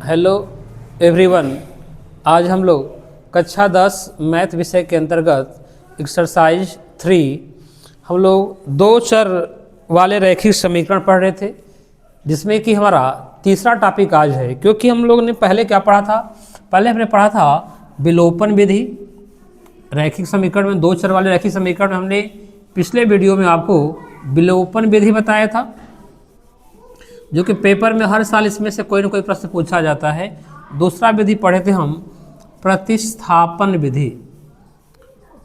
Hello everyone. आज हम लोग कक्षा 10 मैथ विषय के अंतर्गत एक्सरसाइज 3 हम लोग दो चर वाले रैखिक समीकरण पढ़ रहे थे, जिसमें कि हमारा तीसरा टॉपिक आज है। क्योंकि हम लोग ने पहले क्या पढ़ा था, पहले हमने पढ़ा था विलोपन विधि। रैखिक समीकरण में दो चर वाले रैखिक समीकरण में हमने पिछले वीडियो में आपको विलोपन विधि बताया था, जो कि पेपर में हर साल इसमें से कोई ना कोई प्रश्न पूछा जाता है। दूसरा विधि पढ़े थे हम प्रतिस्थापन विधि।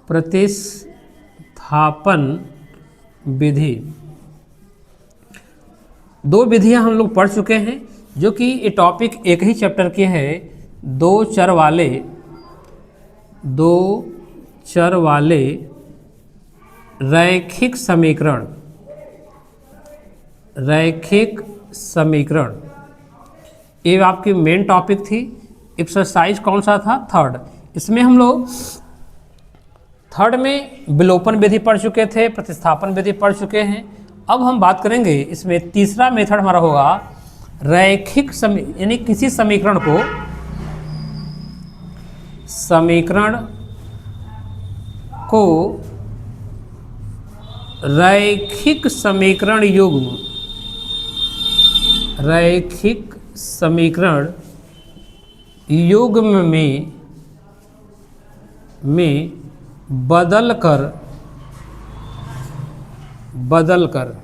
प्रतिस्थापन विधि दो विधियां हम लोग पढ़ चुके हैं, जो कि ये टॉपिक एक ही चैप्टर के है। दो चर वाले रैखिक समीकरण ये आपकी मेन टॉपिक थी। एक्सरसाइज कौन सा था? थर्ड। इसमें हम लोग थर्ड में विलोपन विधि पढ़ चुके थे, प्रतिस्थापन विधि पढ़ चुके हैं। अब हम बात करेंगे इसमें तीसरा मेथड हमारा होगा रैखिक यानी किसी समीकरण को रैखिक समीकरण युग्म में बदल कर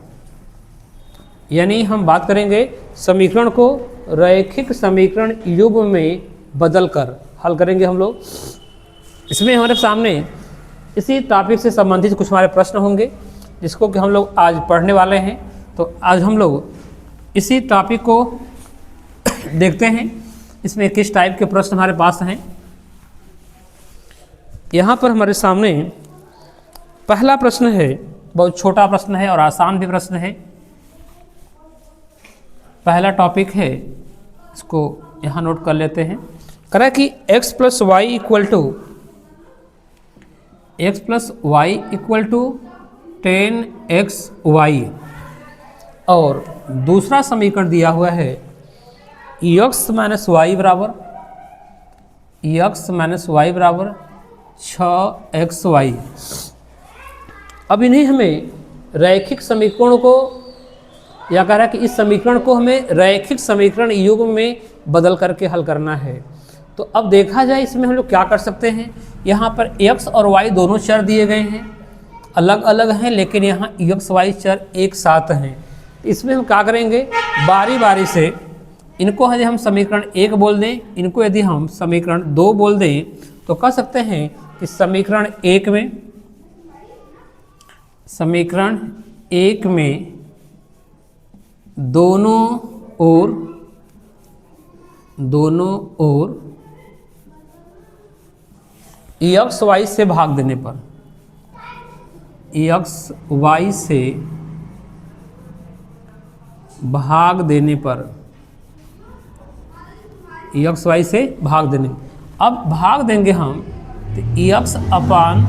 यानी हम बात करेंगे समीकरण को रैखिक समीकरण युग्म में बदल कर हल करेंगे हम लोग। इसमें हमारे सामने इसी टॉपिक से संबंधित कुछ हमारे प्रश्न होंगे, जिसको कि हम लोग आज पढ़ने वाले हैं। तो आज हम लोग इसी टॉपिक को देखते हैं, इसमें किस टाइप के प्रश्न हमारे पास हैं। यहाँ पर हमारे सामने पहला प्रश्न है, बहुत छोटा प्रश्न है और आसान भी प्रश्न है। पहला टॉपिक है, इसको यहाँ नोट कर लेते हैं। कह रहा है कि x plus Y equal to 10xy और दूसरा समीकरण दिया हुआ है x माइनस वाई बराबर 6xy। अब इन्हें हमें रैखिक समीकरण को, या कह रहा है कि इस समीकरण को हमें रैखिक समीकरण युग्म में बदल करके हल करना है। तो अब देखा जाए इसमें हम लोग क्या कर सकते हैं। यहाँ पर x और y दोनों चर दिए गए हैं, अलग अलग हैं, लेकिन यहाँ x y चर एक साथ हैं। इसमें हम क्या करेंगे, बारी बारी से इनको यदि हम समीकरण 1 बोल दें, इनको यदि हम समीकरण 2 बोल दें, तो कह सकते हैं कि समीकरण 1 में दोनों ओर एक्स वाई से भाग देने पर अब भाग देंगे हम तो X upon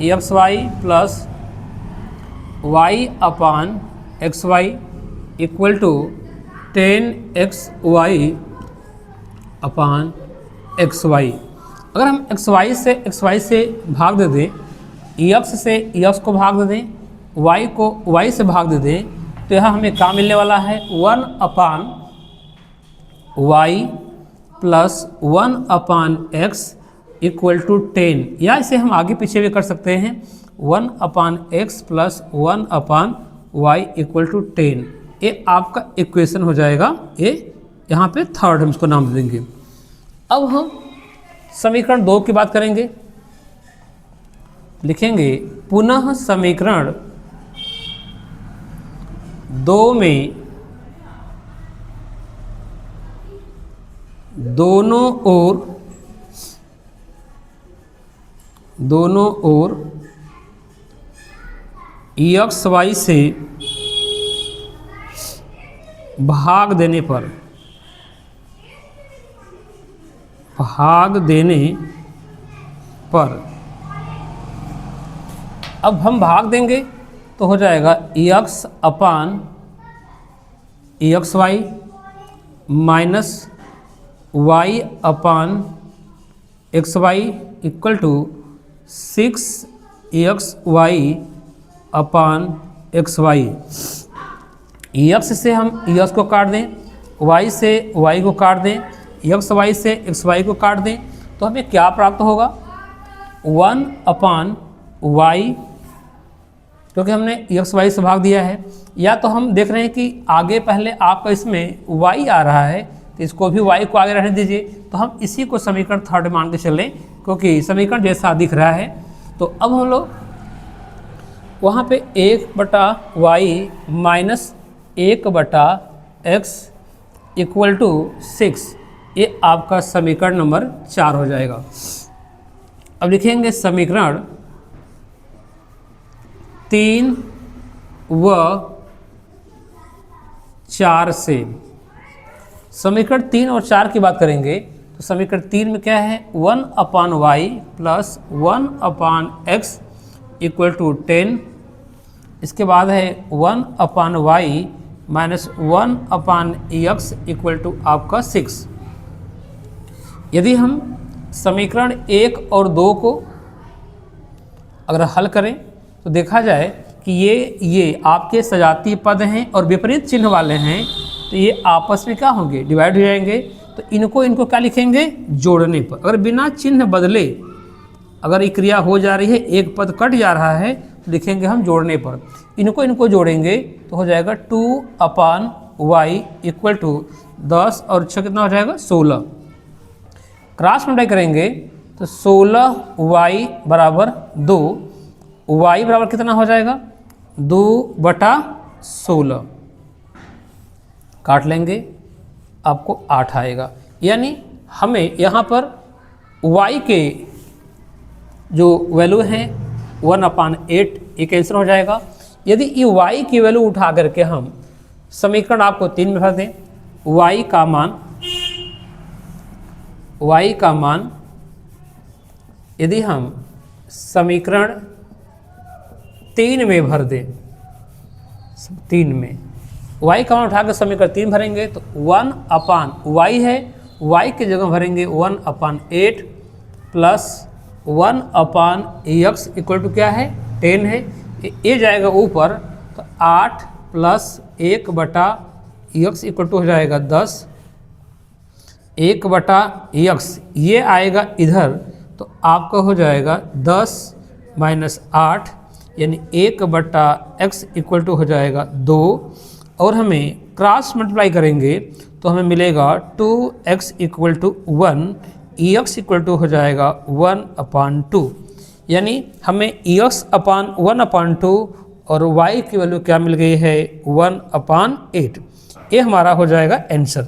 X Y plus Y upon X Y equal to 10xy upon X Y. अगर हम एक्स वाई से भाग दे दें, एक्स से एक्स को भाग दे दें, वाई को वाई से भाग दे दें, तो यहाँ हमें क्या मिलने वाला है, 1 upon y plus 1 upon x equal to 10। या इसे हम आगे पीछे भी कर सकते हैं, 1 upon x plus 1 upon y equal to 10। ये आपका इक्वेशन हो जाएगा। ये यहाँ पे थर्ड हम इसको नाम दे देंगे। अब हम समीकरण 2 की बात करेंगे, लिखेंगे पुनः समीकरण 2 में दोनों ओर एक्स वाई से भाग देने पर अब हम भाग देंगे तो हो जाएगा x upon X Y minus Y upon X Y equal to 6xy upon X Y. X से हम एक्स को काट दें, वाई से वाई को काट दें, एक्स वाई से एक्स वाई को काट दें, तो हमें क्या प्राप्त होगा? 1 अपान वाई, क्योंकि हमने एक्स वाई से भाग दिया है। या तो हम देख रहे हैं कि आगे पहले आपका इसमें वाई आ रहा है, तो इसको भी वाई को आगे रहने दीजिए, तो हम इसी को समीकरण थर्ड मान के चलें, क्योंकि समीकरण जैसा दिख रहा है। तो अब हम लोग वहाँ पे 1/y minus 1/x equal to 6, ये आपका समीकरण नंबर 4 हो जाएगा। अब लिखेंगे समीकरण 3 व 4 से। समीकरण 3 और 4 की बात करेंगे तो समीकरण 3 में क्या है? 1/y plus 1/x equal to 10। इसके बाद है 1/y minus 1/x equal to आपका 6। यदि हम समीकरण 1 और 2 को अगर हल करें तो देखा जाए कि ये आपके सजातीय पद हैं और विपरीत चिन्ह वाले हैं, तो ये आपस में क्या होंगे? डिवाइड हो जाएंगे। तो इनको क्या लिखेंगे? जोड़ने पर। अगर बिना चिन्ह बदले अगर ये क्रिया हो जा रही है, एक पद कट जा रहा है, तो लिखेंगे हम जोड़ने पर। इनको जोड़ेंगे तो हो जाएगा 2/y इक्वल टू 10 और 6 कितना हो जाएगा? 16। क्रॉस मल्टीप्लाई करेंगे तो 16y बराबर 2, y बराबर कितना हो जाएगा? 2/16। काट लेंगे, आपको 8 आएगा। यानी हमें यहाँ पर y के जो वैल्यू है 1/8, ये कैंसिल हो जाएगा। यदि ये y की वैल्यू उठा करके हम समीकरण आपको 3 में भर दें, y का मान यदि हम समीकरण 3 में भर दें, 3 में y का मान उठा कर समीकरण 3 भरेंगे तो 1/y है, y की जगह भरेंगे 1/8 प्लस 1/x इक्वल टू क्या है? 10 है। ये जाएगा ऊपर तो 8 प्लस 1/x इक्वल टू हो जाएगा 10। 1/x ये आएगा इधर, तो आपका हो जाएगा 10 माइनस 8, यानी 1/x इक्वल टू हो जाएगा 2। और हमें क्रॉस मल्टीप्लाई करेंगे तो हमें मिलेगा 2x equal to 1, X equal to हो जाएगा 1/2। यानी हमें x/1/2 और y की वैल्यू क्या मिल गई है? 1/8। ये हमारा हो जाएगा आंसर,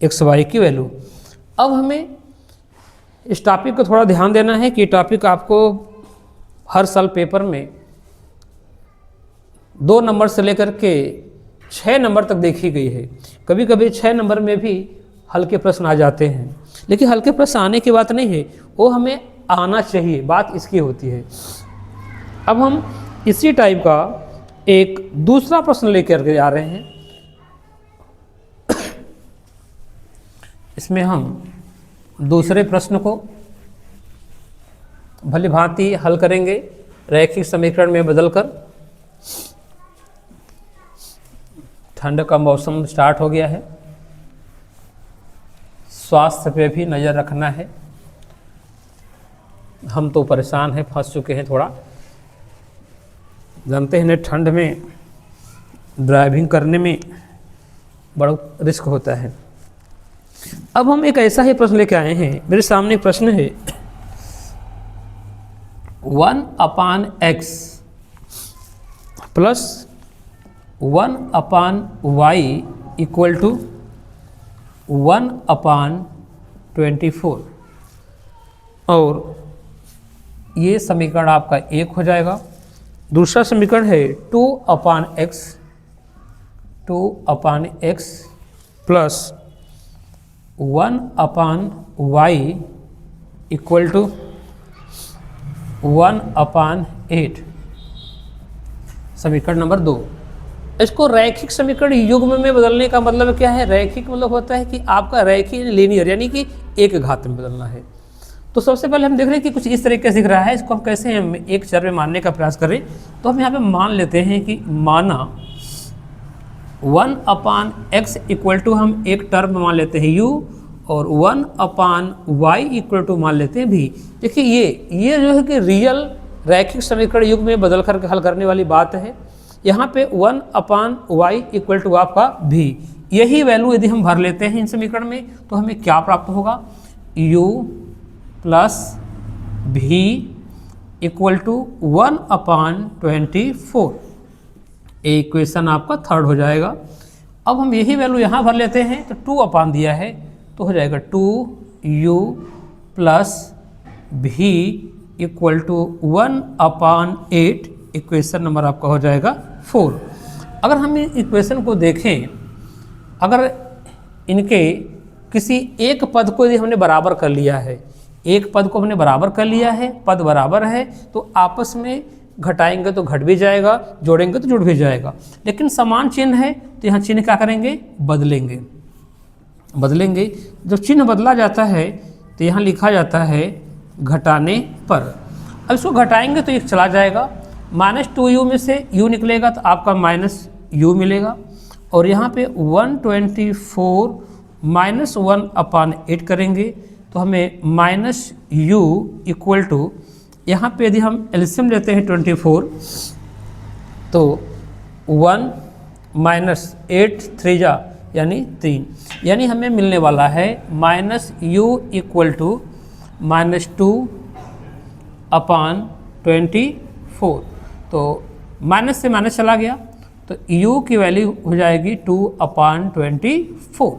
xy की वैल्यू। अब हमें इस टॉपिक को थोड़ा ध्यान देना है कि टॉपिक आपको हर साल पेपर में 2 नंबर से लेकर के 6 नंबर तक देखी गई है। कभी कभी 6 नंबर में भी हल्के प्रश्न आ जाते हैं, लेकिन हल्के प्रश्न आने की बात नहीं है, वो हमें आना चाहिए, बात इसकी होती है। अब हम इसी टाइप का एक दूसरा प्रश्न लेकर के आ रहे हैं। इसमें हम दूसरे प्रश्न को भली भांति हल करेंगे रैखिक समीकरण में बदलकर। ठंड का मौसम स्टार्ट हो गया है, स्वास्थ्य पे भी नज़र रखना है। हम तो परेशान हैं, फंस चुके हैं थोड़ा। जानते हैं ना, ठंड में ड्राइविंग करने में बड़ा रिस्क होता है। अब हम एक ऐसा ही प्रश्न लेके आए हैं। मेरे सामने एक प्रश्न है, 1/x plus 1/y equal to 1/24, और ये समीकरण आपका 1 हो जाएगा। दूसरा समीकरण है 2/x plus 1/y equal to 1/8, समीकरण नंबर 2। इसको रैखिक समीकरण युग्म में बदलने का मतलब क्या है? रैखिक मतलब होता है कि आपका रैखिक लीनियर यानी कि एक घात में बदलना है। तो सबसे पहले हम देख रहे हैं कि कुछ इस तरीके से दिख रहा है, इसको हम कैसे हम एक चर में मानने का प्रयास करें। तो हम यहाँ पे मान लेते हैं कि माना 1/x इक्वल टू हम एक टर्म मान लेते हैं u और 1/y इक्वल टू मान लेते हैं v। देखिए ये जो है कि रियल रैखिक समीकरण युग्म में बदल कर हल करने वाली बात है। यहाँ पे 1/y इक्वल टू आपका v, यही वैल्यू यदि हम भर लेते हैं इन समीकरण में तो हमें क्या प्राप्त होगा? u plus v equal to 1/24। Equation आपका थर्ड हो जाएगा। अब हम यही वैल्यू यहाँ भर लेते हैं तो 2 दिया है तो हो जाएगा 2u plus v equal to 1/8। Equation number आपका हो जाएगा 4। अगर हम इक्वेशन को देखें, अगर इनके किसी एक पद को यदि हमने बराबर कर लिया है, एक पद को हमने बराबर कर लिया है, पद बराबर है तो आपस में घटाएंगे तो घट भी जाएगा, जोड़ेंगे तो जुड़ भी जाएगा। लेकिन समान चिन्ह है तो यहाँ चिन्ह क्या करेंगे? बदलेंगे। जब चिन्ह बदला जाता है तो यहाँ लिखा जाता है घटाने पर। अब इसको घटाएंगे तो एक चला जाएगा, -2u में से u निकलेगा तो आपका -u मिलेगा। और यहाँ पे 124 -1/8 करेंगे तो हमें -u इक्वल टू, यहाँ पे यदि हम एलसीएम लेते हैं 24 तो 1 -8 3 यानी 3, यानी हमें मिलने वाला है -u इक्वल टू -2/24। तो माइनस से माइनस चला गया तो u की वैल्यू हो जाएगी 2/24।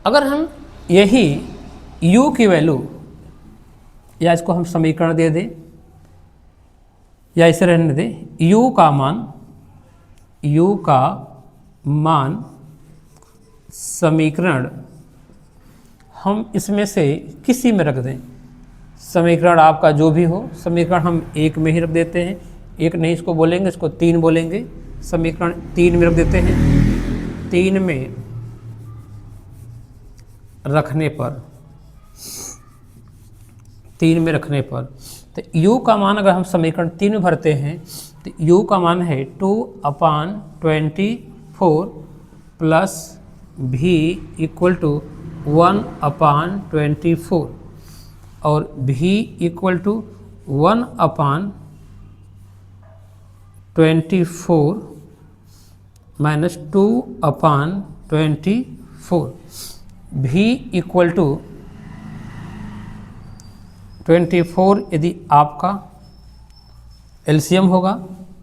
अगर हम यही u की वैल्यू, या इसको हम समीकरण दे दें या इसे रहने दें, u का मान समीकरण हम इसमें से किसी में रख दें। समीकरण आपका जो भी हो, समीकरण हम 1 में ही रख देते हैं। 1 नहीं इसको बोलेंगे, इसको 3 बोलेंगे। समीकरण 3 में रख देते हैं। 3 में रखने पर तो u का मान अगर हम समीकरण 3 में भरते हैं तो u का मान है 2/24 प्लस v इक्वल टू 1/24 और v equal to 1/24 minus 2/24। v equal to 24 यदि आपका एलसीएम होगा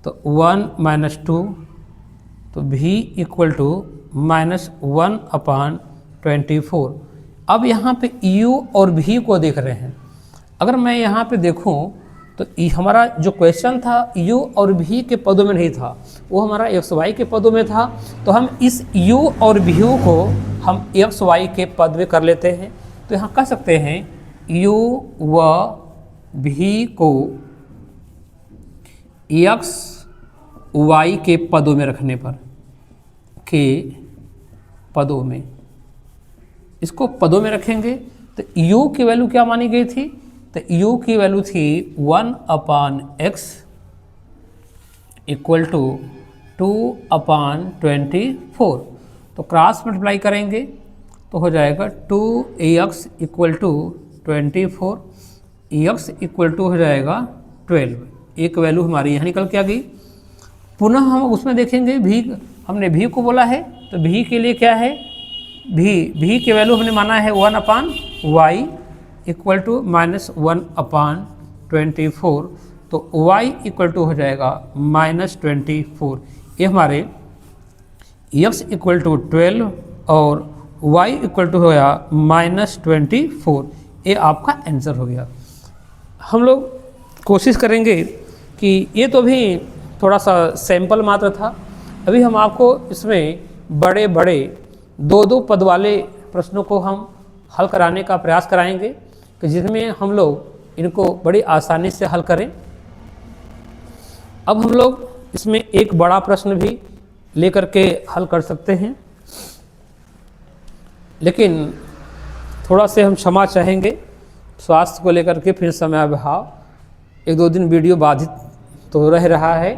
तो 1 - 2 तो v इक्वल टू -1/24। अब यहाँ पे u और v को देख रहे हैं। अगर मैं यहाँ पे देखूँ तो हमारा जो क्वेश्चन था u और v के पदों में नहीं था, वो हमारा xy के पदों में था। तो हम इस u और v को हम xy के पद में कर लेते हैं। तो यहाँ कह सकते हैं u व v को xy के पदों में रखने पर, इसको पदों में रखेंगे तो u की वैल्यू क्या मानी गई थी? तो u की वैल्यू थी 1/x इक्वल टू 2/24। तो क्रॉस मल्टीप्लाई करेंगे तो हो जाएगा 2x equal to 24, x equal to हो जाएगा 12। एक वैल्यू हमारी यहाँ निकल के आ गई। पुनः हम उसमें देखेंगे v, हमने v को बोला है तो v के लिए क्या है? v की वैल्यू हमने माना है 1/y इक्वल टू -1/24। तो y इक्वल टू हो जाएगा -24। ये हमारे x इक्वल टू 12 और y इक्वल टू हो गया -24। ये आपका आंसर हो गया। हम लोग कोशिश करेंगे कि ये तो भी थोड़ा सा सैंपल मात्र था। अभी हम आपको इसमें बड़े बड़े 2-2 पद वाले प्रश्नों को हम हल कराने का प्रयास कराएंगे कि जिसमें हम लोग इनको बड़ी आसानी से हल करें। अब हम लोग इसमें एक बड़ा प्रश्न भी लेकर के हल कर सकते हैं, लेकिन थोड़ा से हम क्षमा चाहेंगे स्वास्थ्य को लेकर के, फिर समय अभाव 1-2 दिन वीडियो बाधित तो रह रहा है,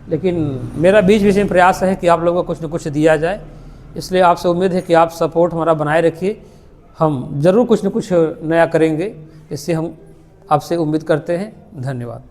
लेकिन मेरा बीच बीच में प्रयास है कि आप लोगों को कुछ न कुछ दिया जाए। इसलिए आपसे उम्मीद है कि आप सपोर्ट हमारा बनाए रखिए, हम ज़रूर कुछ न कुछ नया करेंगे, इससे हम आपसे उम्मीद करते हैं। धन्यवाद।